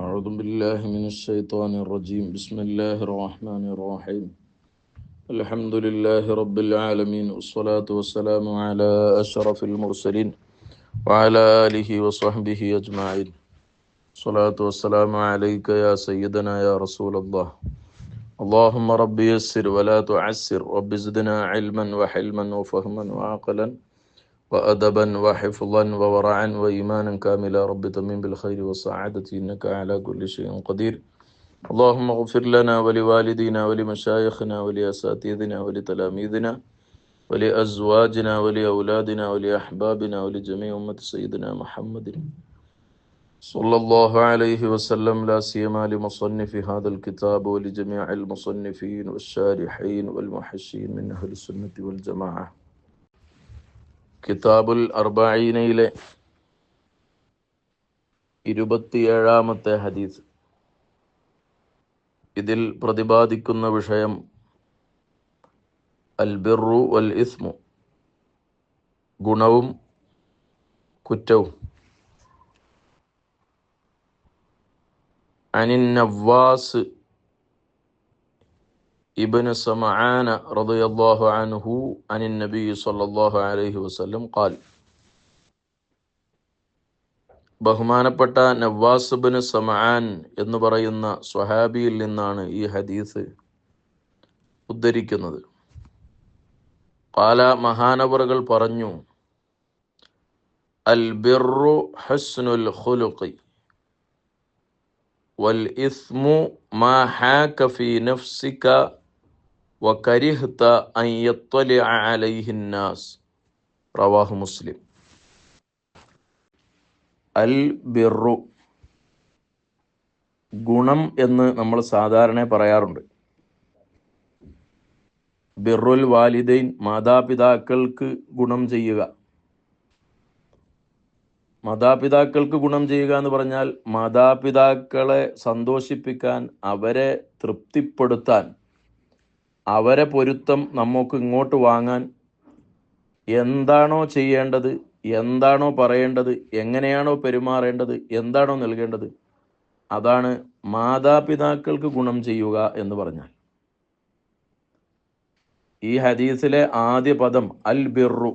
أعوذ بالله من الشيطان الرجيم بسم الله الرحمن الرحيم الحمد لله رب العالمين والصلاة والسلام على أشرف المرسلين وعلى آله وصحبه أجمعين الصلاة والسلام عليك يا سيدنا يا رسول الله اللهم رب يسر ولا تعسر رب زدنا علما وحلما وفهما وعقلا وأدبا وحفظا وورعا وإيمانا كاملا رب تمين بالخير والسعادة إنك على كل شيء قدير اللهم اغفر لنا ولوالدينا ولمشايخنا ولأساتذتنا ولتلاميذنا ولأزواجنا ولأولادنا ولأحبابنا ولجميع أمة سيدنا محمد صلى الله عليه وسلم لا سيما لمصنف هذا الكتاب ولجميع المصنفين والشارحين والمحشين من أهل السنة والجماعة. കിതാബുൽ അർബഈനയിലെ 27-ാമത്തെ ഹദീസ്. ഇതിൽ പ്രതിപാദിക്കുന്ന വിഷയം അൽ ബിർറു വൽ ഇസ്മു, ഗുണവും കുറ്റവും. അനിൻ നവ്വാസ് ابن سمعان رضي الله عنه عن النبي صلى الله عليه وسلم قال. ബഹുമാനപ്പെട്ട നവ്വാസ് ഇബ്നു സമആൻ എന്ന് പറയുന്ന സ്വഹാബിയിൽ നിന്നാണ് ഈ ഹദീസ് ഉദ്ധരിക്കുന്നത്. ഖാല, മഹാനവറുകൾ പറഞ്ഞു, അൽ ബിർറു ഹസ്നുൽ ഖുലുഖി വൽ ഇസ്മു മാ ഹാക ഫീ നഫ്സിക വകരിഹ്ത അൻ യത്വലിഅ അലൈഹി നാസ്. റവാഹു മുസ്ലിം. അൽ ബിർറു, ഗുണം എന്ന് നമ്മൾ സാധാരണ പറയാറുണ്ട്. ബിർറുൽ വാലിദൈൻ, മാതാപിതാക്കൾക്ക് ഗുണം ചെയ്യുക. മാതാപിതാക്കൾക്ക് ഗുണം ചെയ്യുക എന്ന് പറഞ്ഞാൽ മാതാപിതാക്കളെ സന്തോഷിപ്പിക്കാൻ, അവരെ തൃപ്തിപ്പെടുത്താൻ, അവരെ പൊരുത്തം നമുക്ക് ഇങ്ങോട്ട് വാങ്ങാൻ എന്താണോ ചെയ്യേണ്ടത്, എന്താണോ പറയേണ്ടത്, എങ്ങനെയാണോ പെരുമാറേണ്ടത്, എന്താണോ നൽകേണ്ടത്, അതാണ് മാതാപിതാക്കൾക്ക് ഗുണം ചെയ്യുക എന്ന് പറഞ്ഞാൽ. ഈ ഹദീസിലെ ആദ്യ പദം അൽ ബിർറു,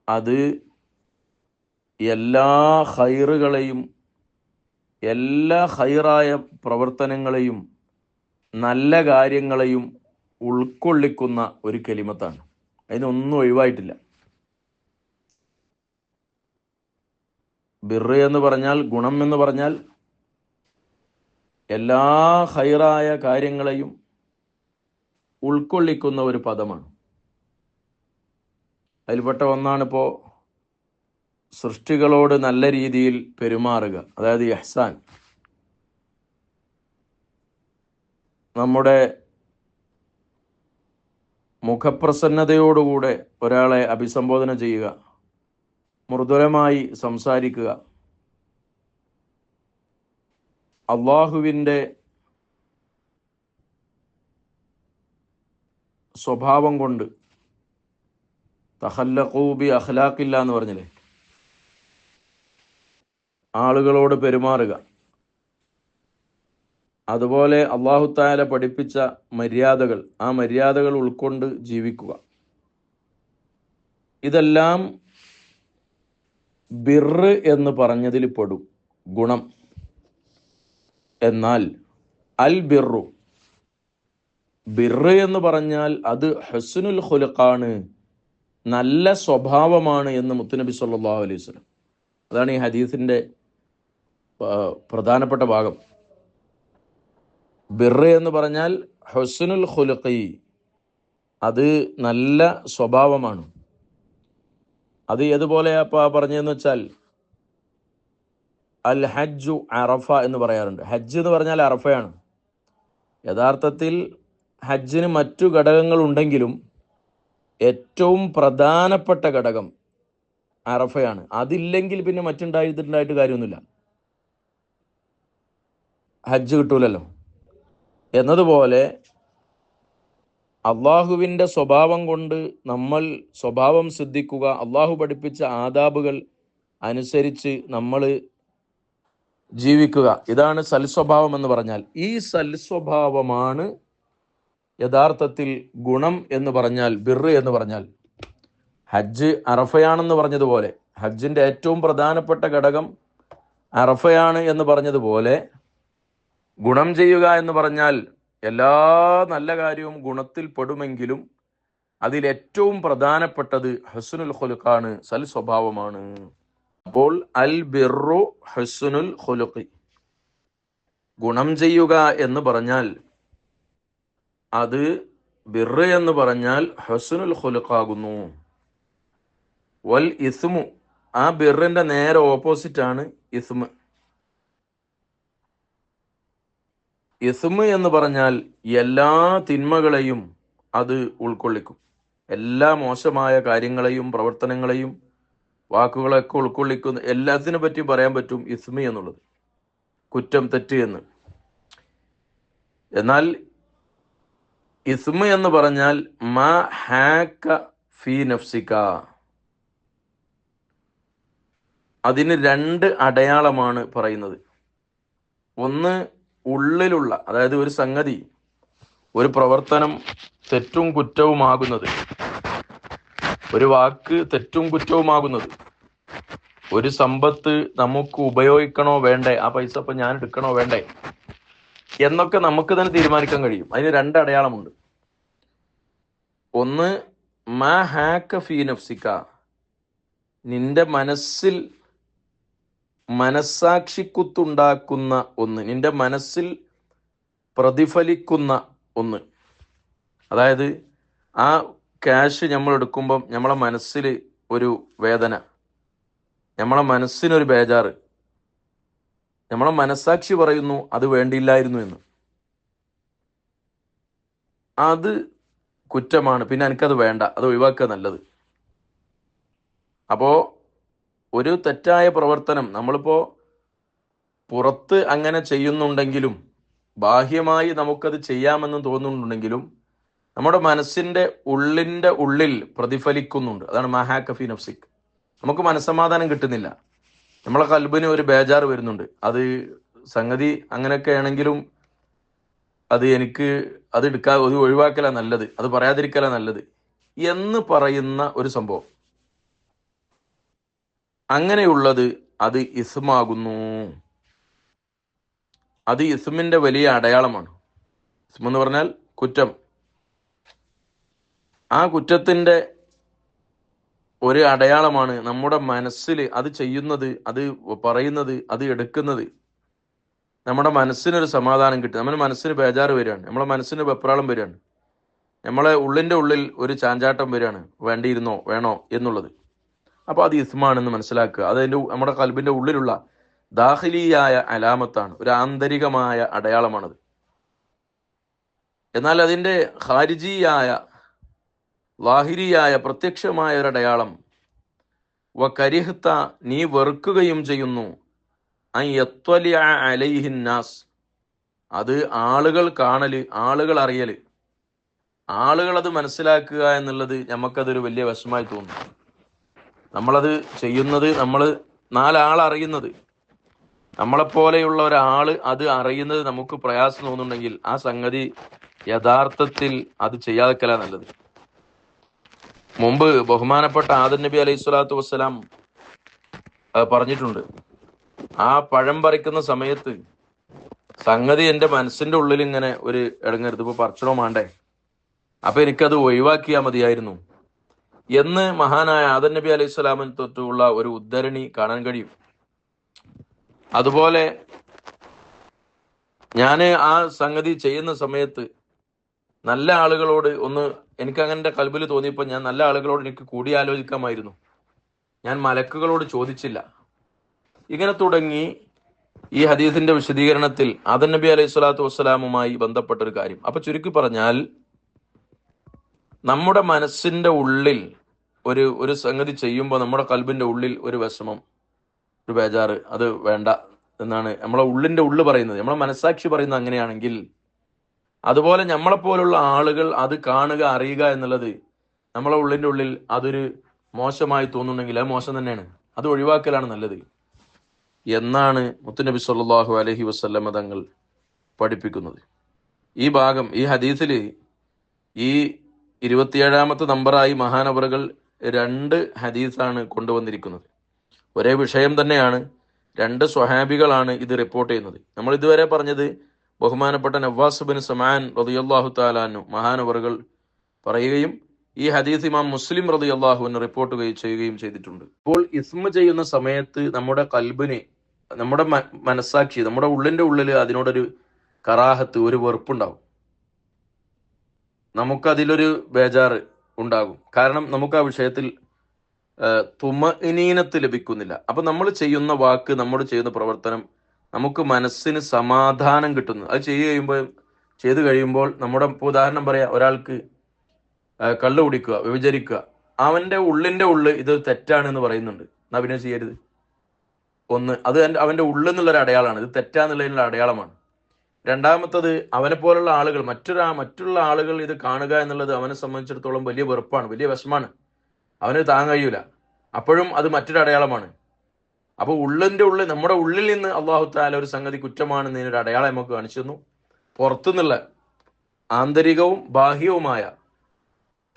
അത് എല്ലാ ഖൈറുകളെയും, എല്ലാ ഖൈറായ പ്രവർത്തനങ്ങളെയും, നല്ല കാര്യങ്ങളെയും ഉൾക്കൊള്ളിക്കുന്ന ഒരു കലിമത്താണ്. അതിനൊന്നും ഒഴിവായിട്ടില്ല. ബിർറ് എന്ന് പറഞ്ഞാൽ, ഗുണം എന്ന് പറഞ്ഞാൽ എല്ലാ ഖൈറായ കാര്യങ്ങളെയും ഉൾക്കൊള്ളിക്കുന്ന ഒരു പദമാണ്. അതിൽപ്പെട്ട ഒന്നാണിപ്പോൾ സൃഷ്ടികളോട് നല്ല രീതിയിൽ പെരുമാറുക, അതായത് ഇഹ്സാൻ. നമ്മുടെ മുഖപ്രസന്നതയോടുകൂടെ ഒരാളെ അഭിസംബോധന ചെയ്യുക, മൃദുലമായി സംസാരിക്കുക, അള്ളാഹുവിൻ്റെ സ്വഭാവം കൊണ്ട്, തഖല്ലഖൂ ബി അഖ്ലാഖില്ല എന്ന് പറഞ്ഞില്ലേ, ആളുകളോട് പെരുമാറുക. അതുപോലെ അല്ലാഹു തആല പഠിപ്പിച്ച മര്യാദകൾ, ആ മര്യാദകൾ ഉൾക്കൊണ്ട് ജീവിക്കുക. ഇതെല്ലാം ബിർറ് എന്ന് പറഞ്ഞതിൽ പെടും, ഗുണം. എന്നാൽ അൽ ബിർറു, ബിർറ് എന്ന് പറഞ്ഞാൽ അത് ഹസ്നുൽ ഖുലുഖാണ്, നല്ല സ്വഭാവമാണ് എന്ന് മുത്തുനബി സല്ലല്ലാഹു അലൈഹി വസല്ലം. അതാണ് ഈ ഹദീസിന്റെ പ്രധാനപ്പെട്ട ഭാഗം. ബിർറ് എന്ന് പറഞ്ഞാൽ ഹുസ്നുൽ ഖുലുഖി, അത് നല്ല സ്വഭാവമാണ്. അത് ഏതുപോലെയാ പറഞ്ഞതെന്ന് വെച്ചാൽ, അൽ ഹജ്ജു അറഫ എന്ന് പറയാറുണ്ട്. ഹജ്ജ് എന്ന് പറഞ്ഞാൽ അറഫയാണ്. യഥാർത്ഥത്തിൽ ഹജ്ജിന് മറ്റു ഘടകങ്ങളുണ്ടെങ്കിലും ഏറ്റവും പ്രധാനപ്പെട്ട ഘടകം അറഫയാണ്. അതില്ലെങ്കിൽ പിന്നെ മറ്റുണ്ടായിട്ട് കാര്യമൊന്നുമില്ല, ഹജ്ജ് കിട്ടൂലല്ലോ. എന്നതുപോലെ അള്ളാഹുവിൻ്റെ സ്വഭാവം കൊണ്ട് നമ്മൾ സ്വഭാവം സിദ്ധിക്കുക, അള്ളാഹു പഠിപ്പിച്ച ആദാബുകൾ അനുസരിച്ച് നമ്മൾ ജീവിക്കുക. ഇതാണ് സൽസ്വഭാവം എന്ന് പറഞ്ഞാൽ. ഈ സൽസ്വഭാവമാണ് യഥാർത്ഥത്തിൽ ഗുണം എന്ന് പറഞ്ഞാൽ, ബിർറ് എന്ന് പറഞ്ഞാൽ. ഹജ്ജ് അറഫയാണെന്ന് പറഞ്ഞതുപോലെ, ഹജ്ജിൻ്റെ ഏറ്റവും പ്രധാനപ്പെട്ട ഘടകം അറഫയാണ് എന്ന് പറഞ്ഞതുപോലെ, ഗുണം ചെയ്യുക എന്ന് പറഞ്ഞാൽ എല്ലാ നല്ല കാര്യവും ഗുണത്തിൽ പെടുമെങ്കിലും അതിലേറ്റവും പ്രധാനപ്പെട്ടത് ഹസ്നുൽ ഖുലുഖാണ്, സൽ സ്വഭാവമാണ്. അപ്പോൾ അൽ ബിർറു ഹസ്നുൽ ഖുലുഖി, ഗുണം ചെയ്യുക എന്ന് പറഞ്ഞാൽ അത് ബിർറ് എന്ന് പറഞ്ഞാൽ ഹസ്നുൽ ഖുലുഖാകുന്നു. വൽ ഇസ്മു, ആ ബിറിന്റെ നേരെ ഓപ്പോസിറ്റ് ആണ് ഇസ്മ്. ഇസ്മ് എന്ന് പറഞ്ഞാൽ എല്ലാ തിന്മകളെയും അത് ഉൾക്കൊള്ളിക്കും. എല്ലാ മോശമായ കാര്യങ്ങളെയും പ്രവർത്തനങ്ങളെയും വാക്കുകളൊക്കെ ഉൾക്കൊള്ളിക്കുന്ന എല്ലാത്തിനെ പറ്റി പറയാൻ പറ്റും ഇസ്മി എന്നുള്ളത്, കുറ്റം, തെറ്റ് എന്ന്. എന്നാൽ ഇസ്മ എന്ന് പറഞ്ഞാൽ മാ ഹാക ഫീ നഫ്സിക, അതിന് രണ്ട് അടയാളമാണ് പറയുന്നത്. ഒന്ന് ഉള്ളിലുള്ള, അതായത് ഒരു സംഗതി, ഒരു പ്രവർത്തനം തെറ്റും കുറ്റവുമാകുന്നത്, ഒരു വാക്ക് തെറ്റും കുറ്റവുമാകുന്നത്, ഒരു സമ്പത്ത് നമുക്ക് ഉപയോഗിക്കണോ വേണ്ടേ, ആ പൈസ ഇപ്പം ഞാൻ എടുക്കണോ വേണ്ടേ എന്നൊക്കെ നമുക്ക് തന്നെ തീരുമാനിക്കാൻ കഴിയും. അതിന് രണ്ട് അടയാളമുണ്ട്. ഒന്ന് മാ ഹാക ഫീ നഫ്സിക, നിന്റെ മനസ്സിൽ മനസ്സാക്ഷിക്കുത്തുണ്ടാക്കുന്ന ഒന്ന്, നിന്റെ മനസ്സിൽ പ്രതിഫലിക്കുന്ന ഒന്ന്. അതായത് ആ ക്യാഷ് നമ്മൾ എടുക്കുമ്പം നമ്മളെ മനസ്സിൽ ഒരു വേദന, നമ്മളെ മനസ്സിനൊരു ബേജാറ്, നമ്മളെ മനസ്സാക്ഷി പറയുന്നു അത് വേണ്ടിയില്ലായിരുന്നു എന്ന്. അത് കുറ്റമാണ്, പിന്നെ എനിക്കത് വേണ്ട, അത് ഒഴിവാക്കുക നല്ലത്. അപ്പോൾ ഒരു തെറ്റായ പ്രവർത്തനം നമ്മളിപ്പോൾ പുറത്ത് അങ്ങനെ ചെയ്യുന്നുണ്ടെങ്കിലും, ബാഹ്യമായി നമുക്കത് ചെയ്യാമെന്ന് തോന്നുന്നുണ്ടെങ്കിലും, നമ്മുടെ മനസ്സിൻ്റെ ഉള്ളിൽ പ്രതിഫലിക്കുന്നുണ്ട്. അതാണ് മഹാക ഫീ നഫ്സിക്. നമുക്ക് മനസ്സമാധാനം കിട്ടുന്നില്ല, നമ്മളെ ഖൽബിന് ഒരു ബേജാറ് വരുന്നുണ്ട്. അത് സംഗതി അങ്ങനെയൊക്കെ ആണെങ്കിലും അത് എനിക്ക് അത് ഒഴിവാക്കലാ നല്ലത്, അത് പറയാതിരിക്കലാ നല്ലത് എന്ന് പറയുന്ന ഒരു സംഭവം, അങ്ങനെയുള്ളത് അത് ഇസ്മാകുന്നു. അത് ഇസ്മിന്റെ വലിയ അടയാളമാണ്. ഇസ്മ എന്ന് പറഞ്ഞാൽ കുറ്റം. ആ കുറ്റത്തിന്റെ ഒരു അടയാളമാണ് നമ്മുടെ മനസ്സിൽ അത് ചെയ്യുന്നത്, അത് പറയുന്നത്, അത് എടുക്കുന്നത്. നമ്മുടെ മനസ്സിനൊരു സമാധാനം കിട്ടും, നമ്മുടെ മനസ്സിന് ബേജാറ് വരികയാണ്, നമ്മളെ മനസ്സിന് വെപ്രാളം വരികയാണ്, നമ്മളെ ഉള്ളിൻ്റെ ഉള്ളിൽ ഒരു ചാഞ്ചാട്ടം വരികയാണ്, വേണ്ടിയിരുന്നോ വേണോ എന്നുള്ളത്. അപ്പോൾ അത് ഇസ്മാണെന്ന് മനസ്സിലാക്കുക. അതിൻ്റെ നമ്മുടെ ഖൽബിൻ്റെ ഉള്ളിലുള്ള ദാഖിലിയായ അലാമത്താണ്, ഒരു ആന്തരികമായ അടയാളമാണത്. എന്നാൽ അതിൻ്റെ ഖാരിജിയായ ലാഹിരിയായ പ്രത്യക്ഷമായ ഒരു അടയാളം, വ കരിഹ്ത, നീ വെറുക്കുകയും ചെയ്യുന്നു, അൻ യത്വലിഅ അലൈഹിൻ നാസ്, അത് ആളുകൾ കാണല്, ആളുകൾ അറിയല്, ആളുകൾ അത് മനസ്സിലാക്കുക എന്നുള്ളത് നമുക്കതൊരു വലിയ വിഷമമായി തോന്നും. നമ്മളത് ചെയ്യുന്നത്, നമ്മൾ നാലാളറിയുന്നത്, നമ്മളെപ്പോലെയുള്ള ഒരാൾ അത് അറിയുന്നത് നമുക്ക് പ്രയാസം തോന്നുന്നുണ്ടെങ്കിൽ ആ സംഗതി യഥാർത്ഥത്തിൽ അത് ചെയ്യാതിരിക്കലാ നല്ലത്. മുമ്പ് ബഹുമാനപ്പെട്ട ആദം നബി അലൈഹി സ്വലാത്തു വസ്സലാം പറഞ്ഞിട്ടുണ്ട്, ആ പഴം പറിക്കുന്ന സമയത്ത് സംഗതി എൻ്റെ മനസ്സിൻ്റെ ഉള്ളിൽ ഇങ്ങനെ ഒരു ഇടങ്ങരുത്, ഇപ്പോൾ പറിച്ചണോ വേണ്ടേ, അപ്പൊ എനിക്കത് ഒഴിവാക്കിയാൽ മതിയായിരുന്നു എന്ന് മഹാനായ ആദം നബി അലൈഹി സ്വലാമിന് തൊട്ടുള്ള ഒരു ഉദ്ധരണി കാണാൻ കഴിയും. അതുപോലെ ഞാൻ ആ സംഗതി ചെയ്യുന്ന സമയത്ത് നല്ല ആളുകളോട് എനിക്ക് അങ്ങനെ കൽബിൽ തോന്നിയപ്പോൾ ഞാൻ നല്ല ആളുകളോട് എനിക്ക് കൂടിയാലോചിക്കാമായിരുന്നു, ഞാൻ മലക്കുകളോട് ചോദിച്ചില്ല. ഇങ്ങനെ തുടങ്ങി ഈ ഹദീസിന്റെ വിശദീകരണത്തിൽ ആദം നബി അലൈഹി സ്വലാത്തു വസ്സലാമുമായി ബന്ധപ്പെട്ടൊരു കാര്യം. അപ്പൊ ചുരുക്കി പറഞ്ഞാൽ, നമ്മുടെ മനസ്സിന്റെ ഉള്ളിൽ ഒരു സംഗതി ചെയ്യുമ്പോൾ നമ്മുടെ കൽബിന്റെ ഉള്ളിൽ ഒരു വിഷമം, ഒരു ബേജാറ്, അത് വേണ്ട എന്നാണ് നമ്മളെ ഉള്ളിന്റെ ഉള്ളിൽ പറയുന്നത്, നമ്മളെ മനസ്സാക്ഷി പറയുന്നത് അങ്ങനെയാണെങ്കിൽ, അതുപോലെ നമ്മളെപ്പോലുള്ള ആളുകൾ അത് കാണുക, അറിയുക എന്നുള്ളത് നമ്മളെ ഉള്ളിന്റെ ഉള്ളിൽ അതൊരു മോശമായി തോന്നുന്നുണ്ടെങ്കിൽ അത് മോശം തന്നെയാണ്. അത് ഒഴിവാക്കലാണ് നല്ലത് എന്നാണ് മുത്തുനബി സല്ലല്ലാഹു അലൈഹി വസല്ലമ തങ്ങൾ പഠിപ്പിക്കുന്നത്. ഈ ഭാഗം, ഈ ഹദീസിൽ ഈ 27-ാമത്തെ നമ്പറായി മഹാനവറുകൾ 2 ഹദീസാണ് കൊണ്ടുവന്നിരിക്കുന്നത്. ഒരേ വിഷയം തന്നെയാണ്, 2 സ്വഹാബികളാണ് ഇത് റിപ്പോർട്ട് ചെയ്യുന്നത്. നമ്മൾ ഇതുവരെ പറഞ്ഞത് ബഹുമാനപ്പെട്ട നവാസ് ബിൻ സമാൻ റളിയല്ലാഹു തആല അൻഹു മഹാനവറുകൾ പറയുകയും ഈ ഹദീസ് ഇമാം മുസ്ലിം റളിയല്ലാഹു അൻഹു റിപ്പോർട്ട് ചെയ്യുകയും ചെയ്തിട്ടുണ്ട്. ഇപ്പോൾ ഇസ്മ ചെയ്യുന്ന സമയത്ത് നമ്മുടെ കൽബിന്, നമ്മുടെ മനസ്സാക്ഷി, നമ്മുടെ ഉള്ളിന്റെ ഉള്ളിൽ അതിനോടൊരു കറാഹത്ത്, ഒരു വെറുപ്പുണ്ടാവും. നമുക്കതിലൊരു ബേജാറ് ഉണ്ടാകും. കാരണം നമുക്ക് ആ വിഷയത്തിൽ തുമഇനീനത്ത് ലഭിക്കുന്നില്ല. അപ്പൊ നമ്മൾ ചെയ്യുന്ന വാക്ക്, നമ്മൾ ചെയ്യുന്ന പ്രവർത്തനം നമുക്ക് മനസ്സിന് സമാധാനം കിട്ടുന്നു. അത് ചെയ്തു കഴിയുമ്പോൾ നമ്മുടെ, ഉദാഹരണം പറയാം, ഒരാൾക്ക് കള്ളു കുടിക്കുക, വ്യഭിചരിക്കുക, അവന്റെ ഉള്ളിന്റെ ഉള്ളിൽ ഇത് തെറ്റാണെന്ന് പറയുന്നുണ്ട്, എന്നാ പിന്നെ ചെയ്യരുത്. അത് അവന്റെ ഉള്ളിൽ നിന്നുള്ളൊരു അടയാളമാണ്, ഇത് തെറ്റാന്നുള്ളതിനുള്ള അടയാളമാണ്. രണ്ടാമത്തത്, അവനെ പോലുള്ള ആളുകൾ, മറ്റുള്ള ആളുകൾ ഇത് കാണുക എന്നുള്ളത് അവനെ സംബന്ധിച്ചിടത്തോളം വലിയ വെറുപ്പാണ്, വലിയ വിഷമാണ്, അവന് താങ്ങാൻ കഴിയൂല. അപ്പോഴും അത് മറ്റൊരു അടയാളമാണ്. അപ്പൊ നമ്മുടെ ഉള്ളിൽ നിന്ന് അല്ലാഹു തആല ഒരു സംഗതി കുറ്റമാണെന്നതിനൊരു അടയാളം നമുക്ക് കാണിച്ചു തന്നു. പുറത്തുനിന്നുള്ള ആന്തരികവും ബാഹ്യവുമായ,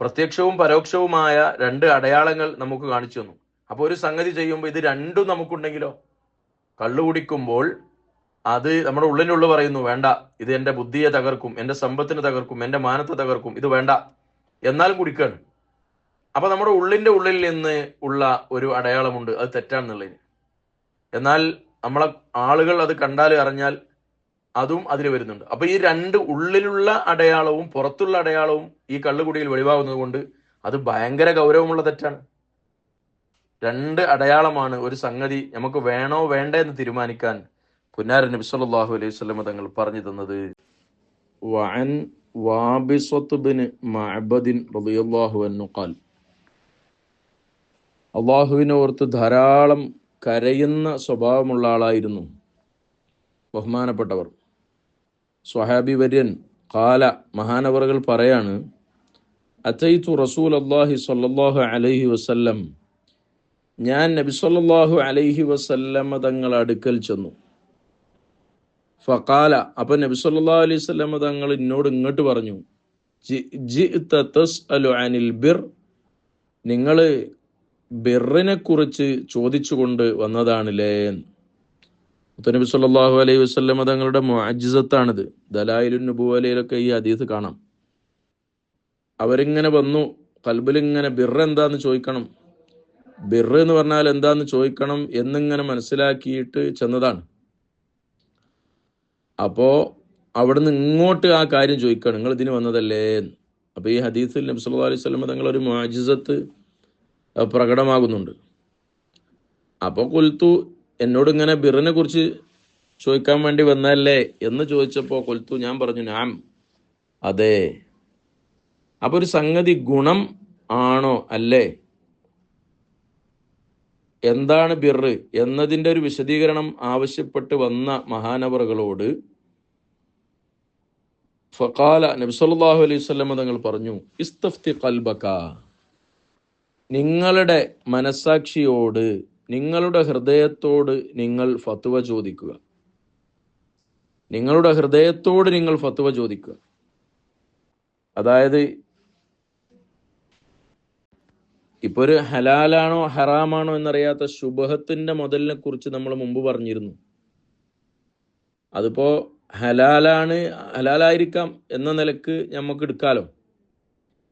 പ്രത്യക്ഷവും പരോക്ഷവുമായ 2 അടയാളങ്ങൾ നമുക്ക് കാണിച്ചു തന്നു. അപ്പൊ ഒരു സംഗതി ചെയ്യുമ്പോൾ ഇത് രണ്ടും നമുക്കുണ്ടെങ്കിലോ, കള്ളു കുടിക്കുമ്പോൾ അത് നമ്മുടെ ഉള്ളിൻ്റെ ഉള്ളിൽ പറയുന്നു, വേണ്ട, ഇത് എൻ്റെ ബുദ്ധിയെ തകർക്കും, എൻ്റെ സമ്പത്തിനെ തകർക്കും, എൻ്റെ മാനത്തെ തകർക്കും, ഇത് വേണ്ട, എന്നാലും കുടിക്കുകയാണ്. അപ്പൊ നമ്മുടെ ഉള്ളിന്റെ ഉള്ളിൽ നിന്ന് ഉള്ള ഒരു അടയാളമുണ്ട്, അത് തെറ്റാണെന്നുള്ളതിന്. എന്നാൽ നമ്മളെ ആളുകൾ അത് കണ്ടാൽ അറിഞ്ഞാൽ അതും അതിൽ വരുന്നുണ്ട്. അപ്പൊ ഈ 2 ഉള്ളിലുള്ള അടയാളവും പുറത്തുള്ള അടയാളവും ഈ കള്ളുകുടിയിൽ വെളിവാകുന്നത് കൊണ്ട് അത് ഭയങ്കര ഗൗരവമുള്ള തെറ്റാണ്. 2 അടയാളമാണ് ഒരു സംഗതി നമുക്ക് വേണോ വേണ്ട എന്ന് തീരുമാനിക്കാൻ പുന്നാര നബി സല്ലല്ലാഹു അലൈഹി വസല്ലം തങ്ങൾ പറഞ്ഞു തന്നത്. വഅൻ വാബിസത്ത് ബിൻ മഅബദ് റളിയല്ലാഹു അൻഹു ഖാൽ, അള്ളാഹുവിനെ ഓർത്ത് ധാരാളം കരയുന്ന സ്വഭാവമുള്ള ആളായിരുന്നു ബഹുമാനപ്പെട്ടവർ, സ്വഹാബി വര്യൻ. ഖാല, മഹാനവറുകൾ പറയാണ്, അതൈതു റസൂലല്ലാഹി സ്വല്ലല്ലാഹു അലൈഹി വസല്ലം, ഞാൻ നബി സല്ലല്ലാഹു അലൈഹി വസല്ലം തങ്ങൾ അടുക്കൽ ചെന്നു. ഫഖാല, അപ്പൊ നബി സല്ലല്ലാഹു അലൈഹി വസല്ലം തങ്ങൾ എന്നോട് ഇങ്ങോട്ട് പറഞ്ഞു, ജിഅത തസ്അലു അനിൽ ബിർ, നിങ്ങള് ബിറിനെ കുറിച്ച് ചോദിച്ചുകൊണ്ട് വന്നതാണല്ലേ. നബി സല്ലല്ലാഹു അലൈഹി വസല്ലം തങ്ങളുടെ മുഅ്ജിസത്താണിത്. ദലായിലുൻ നുബുവ്വയിലൊക്കെ ഈ ഹദീസ് കാണാം. അവരിങ്ങനെ വന്നു, ഖൽബിലിങ്ങനെ ബിർ എന്താന്ന് ചോദിക്കണം, ബിർ എന്ന് പറഞ്ഞാൽ എന്താന്ന് ചോദിക്കണം എന്നിങ്ങനെ മനസ്സിലാക്കിയിട്ട് ചെന്നതാണ്. അപ്പോ അവിടുന്ന് ഇങ്ങോട്ട് ആ കാര്യം ചോദിക്കണം, നിങ്ങൾ ഇതിന് വന്നതല്ലേ. അപ്പൊ ഈ ഹദീസിൽ നബി സല്ലല്ലാഹു അലൈഹി വസല്ലം തങ്ങളൊരു മുഅ്ജിസത്ത് പ്രകടമാകുന്നുണ്ട്. അപ്പോൾ കൊൽത്തു, എന്നോട് ഇങ്ങനെ ബിറിനെ കുറിച്ച് ചോദിക്കാൻ വേണ്ടി വന്നല്ലേ എന്ന് ചോദിച്ചപ്പോൾ കൊൽത്തു, ഞാൻ പറഞ്ഞു, നാം, അതെ. അപ്പൊ ഒരു സംഗതി ഗുണം ആണോ അല്ലേ, എന്താണ് ബിറ് എന്നതിൻ്റെ ഒരു വിശദീകരണം ആവശ്യപ്പെട്ട് വന്ന മഹാനവറുകളോട് ഫഖാല, നബി സല്ലല്ലാഹു അലൈഹി വസല്ലം തങ്ങൾ പറഞ്ഞു, ഇസ്തഫ്തി ഖൽബക, നിങ്ങളുടെ മനസാക്ഷിയോട്, നിങ്ങളുടെ ഹൃദയത്തോട് നിങ്ങൾ ഫത്വ ചോദിക്കുക. നിങ്ങളുടെ ഹൃദയത്തോട് നിങ്ങൾ ഫത്വ ചോദിക്കുക. അതായത് ഇപ്പൊ ഒരു ഹലാലാണോ ഹറാമാണോ എന്നറിയാത്ത ശുബഹത്തിന്റെ മുതലിനെ കുറിച്ച് നമ്മൾ മുമ്പ് പറഞ്ഞിരുന്നു. അതിപ്പോ ഹലാലായിരിക്കാം എന്ന നിലക്ക് നമുക്ക് എടുക്കാലോ,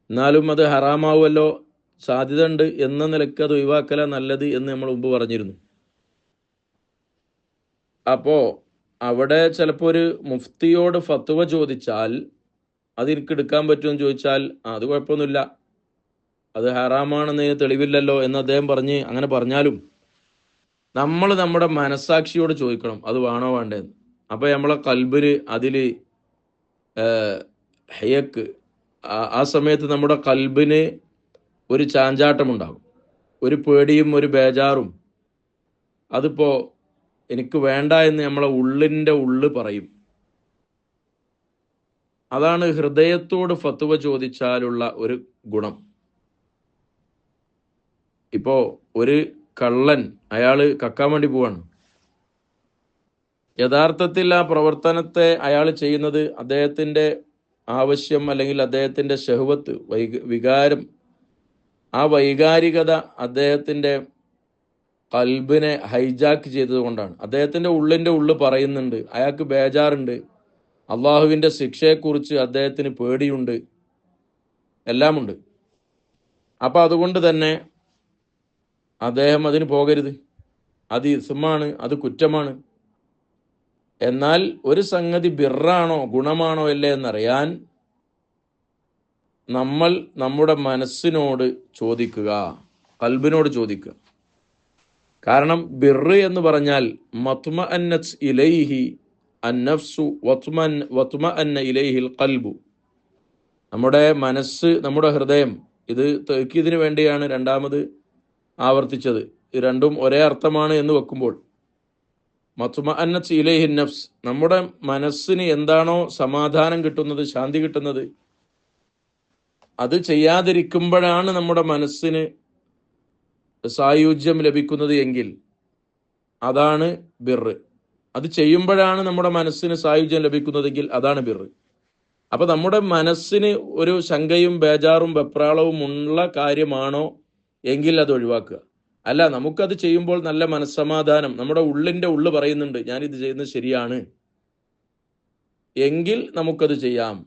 എന്നാലും അത് ഹറാമാവുമല്ലോ, സാധ്യത ഉണ്ട് എന്ന നിലക്ക് അത് ഒഴിവാക്കല നല്ലത് എന്ന് നമ്മൾ മുമ്പ് പറഞ്ഞിരുന്നു. അപ്പോ അവിടെ ചിലപ്പോൾ ഒരു മുഫ്തിയോട് ഫത്വ ചോദിച്ചാൽ അത് എനിക്ക് എടുക്കാൻ പറ്റുമെന്ന് ചോദിച്ചാൽ അത് കുഴപ്പമൊന്നുമില്ല, അത് ഹറാമാണെന്ന് തെളിവില്ലല്ലോ എന്ന് അദ്ദേഹം അങ്ങനെ പറഞ്ഞാലും നമ്മൾ നമ്മുടെ മനസാക്ഷിയോട് ചോദിക്കണം, അത് വേണോ വേണ്ടേന്ന്. അപ്പൊ നമ്മളെ കൽബില് അതില് ഹയക്ക്, ആ സമയത്ത് നമ്മുടെ കൽബിന് ഒരു ചാഞ്ചാട്ടമുണ്ടാകും, ഒരു പേടിയും ഒരു ബേജാറും. അതിപ്പോ എനിക്ക് വേണ്ട എന്ന് നമ്മളെ ഉള്ളിൻ്റെ ഉള്ളു പറയും. അതാണ് ഹൃദയത്തോട് ഫത്വ ചോദിച്ചാലുള്ള ഒരു ഗുണം. ഇപ്പോ ഒരു കള്ളൻ, അയാൾ കക്കാൻ വേണ്ടി പോവാണ്. യഥാർത്ഥത്തിൽ ആ പ്രവർത്തനത്തെ അയാൾ ചെയ്യുന്നത് അദ്ദേഹത്തിൻ്റെ ആവശ്യം അല്ലെങ്കിൽ അദ്ദേഹത്തിൻ്റെ ശഹ്വത്ത്, വികാരം, ആ വൈകാരികത അദ്ദേഹത്തിൻ്റെ കൽബിനെ ഹൈജാക്ക് ചെയ്തതുകൊണ്ടാണ്. അദ്ദേഹത്തിൻ്റെ ഉള്ളിൻ്റെ ഉള്ളു പറയുന്നുണ്ട്, അയാൾക്ക് ബേജാറുണ്ട്, അള്ളാഹുവിൻ്റെ ശിക്ഷയെക്കുറിച്ച് അദ്ദേഹത്തിന് പേടിയുണ്ട്, എല്ലാമുണ്ട്. അപ്പം അതുകൊണ്ട് തന്നെ അദ്ദേഹം അതിന് പോകരുത്. അത് ഇസ്മാണ്, അത് കുറ്റമാണ്. എന്നാൽ ഒരു സംഗതി ബിറാണോ ഗുണമാണോ അല്ലേ എന്നറിയാൻ നമ്മൾ നമ്മുടെ മനസ്സിനോട് ചോദിക്കുക, കൽബിനോട് ചോദിക്കുക. കാരണം ബിറ് എന്ന് പറഞ്ഞാൽ മത്മഅന്നത് ഇലൈഹി അന്നഫ്സു വത്മഅന്ന ഇലൈഹിൽ ഖൽബു. നമ്മുടെ മനസ്സ്, നമ്മുടെ ഹൃദയം. ഇത് തൗക്കീദിന് വേണ്ടിയാണ് രണ്ടാമത് ആവർത്തിച്ചത്. രണ്ടും ഒരേ അർത്ഥമാണ് എന്ന് വെക്കുമ്പോൾ മത്മഅന്നത് ഇലൈഹി നഫ്സ്, നമ്മുടെ മനസ്സിന് എന്താണോ സമാധാനം കിട്ടുന്നത്, ശാന്തി കിട്ടുന്നത്, അത് ചെയ്യാതിരിക്കുമ്പോഴാണ് നമ്മുടെ മനസ്സിന് സായുജ്യം ലഭിക്കുന്നത് എങ്കിൽ അതാണ് ബിറ്. അത് ചെയ്യുമ്പോഴാണ് നമ്മുടെ മനസ്സിന് സായുജ്യം ലഭിക്കുന്നതെങ്കിൽ അതാണ് ബിറ്. അപ്പൊ നമ്മുടെ മനസ്സിന് ഒരു ശങ്കയും ബേജാറും വെപ്രാളവും ഉള്ള കാര്യമാണോ എങ്കിൽ അത് ഒഴിവാക്കുക. അല്ല, നമുക്കത് ചെയ്യുമ്പോൾ നല്ല മനസ്സമാധാനം, നമ്മുടെ ഉള്ളിൻ്റെ ഉള്ളു പറയുന്നുണ്ട് ഞാനിത് ചെയ്യുന്നത് ശരിയാണ് എങ്കിൽ നമുക്കത് ചെയ്യാം.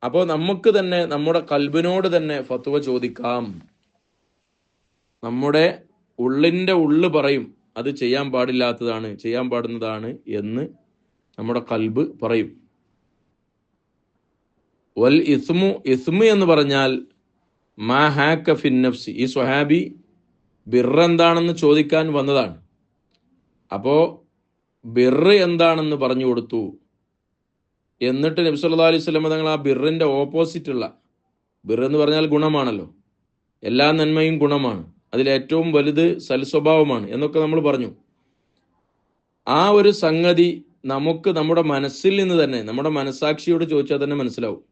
അപ്പോൾ നമുക്ക് തന്നെ നമ്മുടെ കൽബിനോട് തന്നെ ഫത്വ ചോദിക്കാം. നമ്മുടെ ഉള്ളിൻ്റെ ഉള്ളു പറയും അത് ചെയ്യാൻ പാടില്ലാത്തതാണ്, ചെയ്യാൻ പാടുന്നതാണ് എന്ന് നമ്മുടെ കൽബ് പറയും. വൽ ഇസ്മു എന്ന് പറഞ്ഞാൽ മാ ഹാക ഫിൻ നഫ്സി. ഈ സ്വഹാബി ബിറ് എന്താണെന്ന് ചോദിക്കാൻ വന്നതാണ്. അപ്പോൾ ബിറ് എന്താണെന്ന് പറഞ്ഞു കൊടുത്തു. എന്നിട്ട് നബി സല്ലല്ലാഹു അലൈഹി വസല്ലം തങ്ങൾ ആ ബിറിന്റെ ഓപ്പോസിറ്റുള്ള, ബിറ് എന്ന് പറഞ്ഞാൽ ഗുണമാണല്ലോ, എല്ലാ നന്മയും ഗുണമാണ്, അതിലേറ്റവും വലുത് സൽസ്വഭാവമാണ് എന്നൊക്കെ നമ്മൾ പറഞ്ഞു. ആ ഒരു സംഗതി നമുക്ക് നമ്മുടെ മനസ്സിൽ നിന്ന് തന്നെ, നമ്മുടെ മനസാക്ഷിയോട് ചോദിച്ചാൽ തന്നെ മനസ്സിലാവും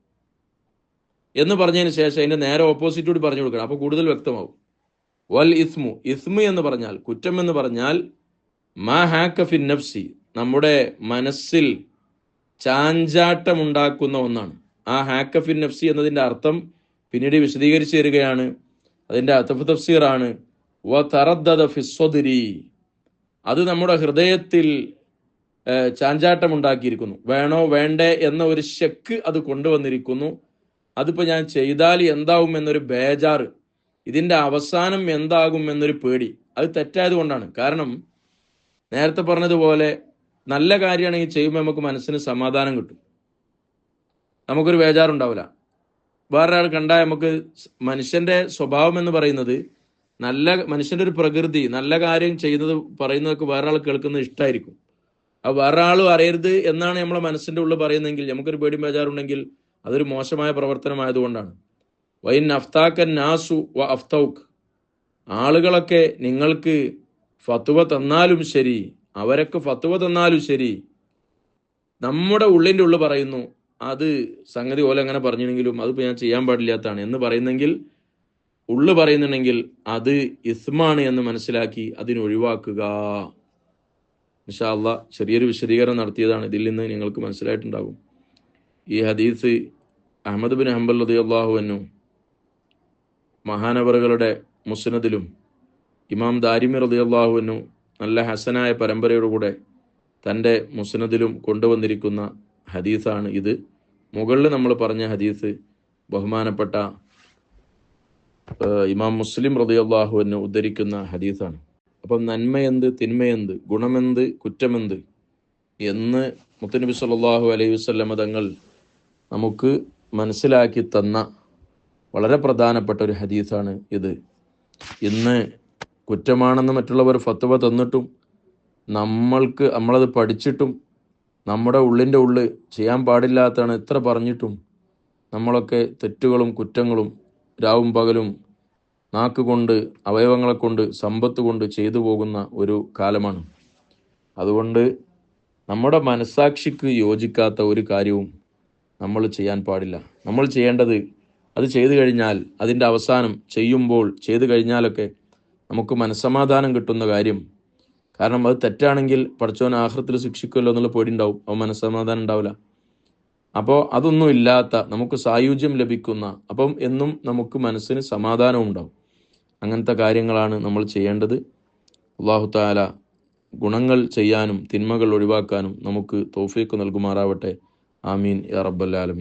എന്ന് പറഞ്ഞതിന് ശേഷം അതിന്റെ നേരെ ഓപ്പോസിറ്റ് കൂടി പറഞ്ഞു കൊടുക്കണം. അപ്പോൾ കൂടുതൽ വ്യക്തമാവും. വൽ ഇസ്മു എന്ന് പറഞ്ഞാൽ, കുറ്റം എന്ന് പറഞ്ഞാൽ മാ ഹാക ഫിൻ നഫ്സി, നമ്മുടെ മനസ്സിൽ ചാഞ്ചാട്ടമുണ്ടാക്കുന്ന ഒന്നാണ്. ആ ഹാക ഫിൻ നഫ്സി എന്നതിന്റെ അർത്ഥം പിന്നീട് വിശദീകരിച്ചു തരികയാണ്. അതിന്റെ അത്ഫ് തഫ്സീറാണ് വ തറദ്ദദ ഫിസ്സദ്രി. അത് നമ്മുടെ ഹൃദയത്തിൽ ചാഞ്ചാട്ടം ഉണ്ടാക്കിയിരിക്കുന്നു, വേണോ വേണ്ടേ എന്ന ഒരു ശക്ക് അത് കൊണ്ടുവന്നിരിക്കുന്നു. അതിപ്പോ ഞാൻ ചെയ്താൽ എന്താവും എന്നൊരു ബേജാറ്, ഇതിന്റെ അവസാനം എന്താകും എന്നൊരു പേടി. അത് തെറ്റായത് കൊണ്ടാണ്. കാരണം നേരത്തെ പറഞ്ഞതുപോലെ നല്ല കാര്യമാണെങ്കിൽ ചെയ്യുമ്പോൾ നമുക്ക് മനസ്സിന് സമാധാനം കിട്ടും, നമുക്കൊരു ബേജാറുണ്ടാവില്ല. വേറൊരാൾ കണ്ടാൽ നമുക്ക്, മനുഷ്യന്റെ സ്വഭാവം എന്ന് പറയുന്നത്, മനുഷ്യന്റെ ഒരു പ്രകൃതി, നല്ല കാര്യം ചെയ്യുന്നത് പറയുന്നതൊക്കെ വേറൊരാൾ കേൾക്കുന്നത് ഇഷ്ടമായിരിക്കും. അത് വേറൊരാളും അറിയരുത് എന്നാണ് നമ്മളെ മനസ്സിന്റെ ഉള്ളിൽ പറയുന്നതെങ്കിൽ നമുക്കൊരു പേടിയും ബേജാറുണ്ടെങ്കിൽ അതൊരു മോശമായ പ്രവർത്തനമായതുകൊണ്ടാണ്. വൈൻ അഫ്താക്കൻ നാസു വ അഫ്തൗക്ക്, ആളുകളൊക്കെ നിങ്ങൾക്ക് ഫത്വ തന്നാലും ശരി, അവരൊക്കെ ഫത്വ തന്നാലും ശരി, നമ്മുടെ ഉള്ളിൻ്റെ ഉള്ളിൽ പറയുന്നു അത് സംഗതി പോലെ അങ്ങനെ പറഞ്ഞിട്ടുണ്ടെങ്കിലും അതിപ്പോൾ ഞാൻ ചെയ്യാൻ പാടില്ലാത്തതാണ് എന്ന് പറയുന്നെങ്കിൽ, ഉള്ളു പറയുന്നുണ്ടെങ്കിൽ അത് ഇസ്മാണ് എന്ന് മനസ്സിലാക്കി അതിനൊഴിവാക്കുക. ഇൻഷാ അല്ലാഹ് ചെറിയൊരു വിശദീകരണം നടത്തിയതാണ്. ഇതിൽ നിന്ന് നിങ്ങൾക്ക് മനസ്സിലായിട്ടുണ്ടാകും. ഈ ഹദീസ് അഹ്മദ് ബിൻ ഹംബൽ റളിയല്ലാഹു അൻഹു മഹാനവറുകളുടെ മുസ്നദിലും ഇമാം ദാരിമി റളിയല്ലാഹു അൻഹു നല്ല ഹസനായ പരമ്പരയോടുകൂടെ തൻ്റെ മുസ്നദിലും കൊണ്ടുവന്നിരിക്കുന്ന ഹദീസാണ് ഇത്. മുകളിൽ നമ്മൾ പറഞ്ഞ ഹദീസ് ബഹുമാനപ്പെട്ട ഇമാം മുസ്ലിം റളിയല്ലാഹു അൻഹു ഉദ്ധരിക്കുന്ന ഹദീസാണ്. അപ്പം നന്മയെന്ത്, തിന്മയെന്ത്, ഗുണമെന്ത്, കുറ്റമെന്ത് എന്ന് മുത്തുനബി സല്ലല്ലാഹു അലൈഹി വസല്ലം തങ്ങൾ നമുക്ക് മനസ്സിലാക്കി തന്ന വളരെ പ്രധാനപ്പെട്ട ഒരു ഹദീസാണ് ഇത്. ഇന്ന് കുറ്റമാണെന്ന് മറ്റുള്ളവർ ഫത്വ തന്നിട്ടും നമ്മളത് പഠിച്ചിട്ടും നമ്മുടെ ഉള്ളിൻ്റെ ഉള്ളിൽ ചെയ്യാൻ പാടില്ലാത്തതാണ് എത്ര പറഞ്ഞിട്ടും നമ്മളൊക്കെ തെറ്റുകളും കുറ്റങ്ങളും രാവും പകലും നാക്കുകൊണ്ട്, അവയവങ്ങളെ കൊണ്ട്, സമ്പത്ത് കൊണ്ട് ചെയ്തു പോകുന്ന ഒരു കാലമാണ്. അതുകൊണ്ട് നമ്മുടെ മനസാക്ഷിക്ക് യോജിക്കാത്ത ഒരു കാര്യവും നമ്മൾ ചെയ്യാൻ പാടില്ല. നമ്മൾ ചെയ്യേണ്ടത്, അത് ചെയ്തു കഴിഞ്ഞാൽ അതിൻ്റെ അവസാനം, ചെയ്തു കഴിഞ്ഞാലൊക്കെ നമുക്ക് മനസ്സമാധാനം കിട്ടുന്ന കാര്യം. കാരണം അത് തെറ്റാണെങ്കിൽ പടച്ചോൻ ആഖിറത്തിൽ ശിക്ഷിക്കുമല്ലോ എന്നുള്ള പേടി ഉണ്ടാവും, അപ്പോൾ മനസ്സമാധാനം ഉണ്ടാവില്ല. അപ്പോൾ അതൊന്നും ഇല്ലാത്ത, നമുക്ക് സായുജ്യം ലഭിക്കുന്ന, അപ്പം എന്നും നമുക്ക് മനസ്സിന് സമാധാനം ഉണ്ടാവും. അങ്ങനത്തെ കാര്യങ്ങളാണ് നമ്മൾ ചെയ്യേണ്ടത്. അല്ലാഹു തആല ഗുണങ്ങൾ ചെയ്യാനും തിന്മകൾ ഒഴിവാക്കാനും നമുക്ക് തൗഫീഖ് നൽകുമാറാവട്ടെ. ആമീൻ യാ റബ്ബൽ ആലമീൻ.